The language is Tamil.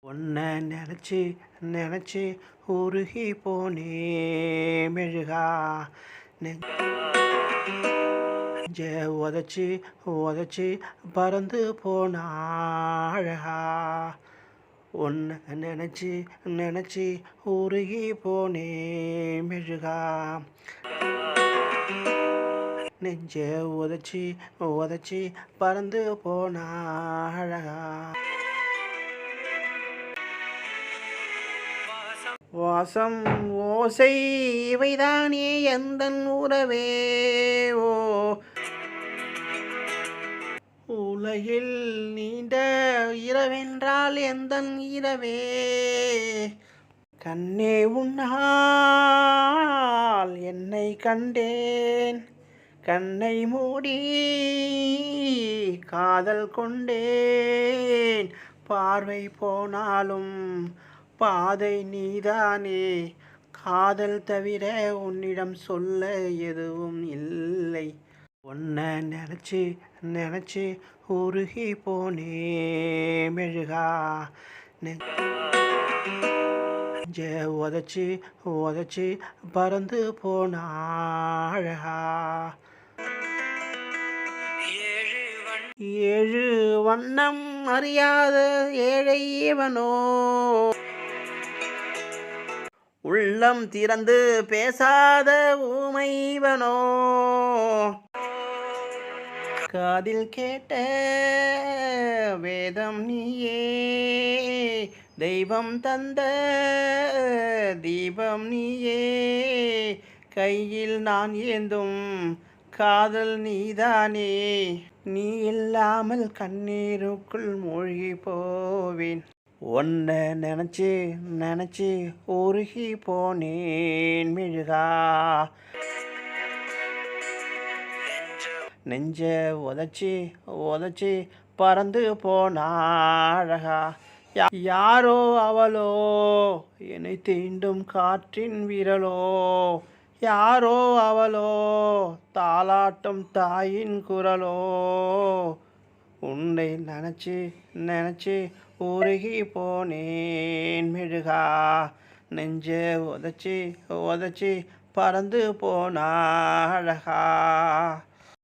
உன்னை நினச்சி நினச்சி உருகி போனே மெழுகா நெஞ்ச உதச்சி உதச்சி பறந்து போனா அழகா. உன்னை நினச்சி நினச்சி உருகி போனே மெழுகா நெஞ்ச உதச்சி உதச்சி பறந்து போனா அழகா. வாசம் ஓசை இவைதானே எந்தன் உறவே ஓ உலகில் நீண்ட இரவென்றால் எந்தன் இரவே. கண்ணே உன்னால் என்னை கண்டேன், கண்ணை மூடி காதல் கொண்டேன். பார்வை போனாலும் பாதை நீதானே, காதல் தவிர உன்னிடம் சொல்ல எதுவும் இல்லை. உன்னை நினச்சி நினச்சி உருகி போனே மெழுகா நெஞ்ச உதச்சி உதச்சி பறந்து போனா அழகா. ஏழு வண்ணம் அறியாத ஏழை இவனோ, உள்ளம் திறந்து பேசாத ஊமைவனோ. காதில் கேட்ட வேதம் நீயே, தெய்வம் தந்த தீபம் நீயே. கையில் நான் ஏந்தும் காதல் நீதானே, நீ இல்லாமல் கண்ணீருக்குள் மூழ்கி போவேன். உன்னை நினச்சி நினச்சி உருகி போனேன் மெழுகா. நெஞ்ச உதச்சி உதச்சி பறந்து போனா அழகா. யாரோ அவளோ என்னை தீண்டும் காற்றின் விரலோ, யாரோ அவளோ தாலாட்டும் தாயின் குரலோ. உன்னை நினச்சி நினச்சி உருகி போனேன் மெழுகா. நெஞ்ச உதச்சி உதச்சி பறந்து போனா அழகா.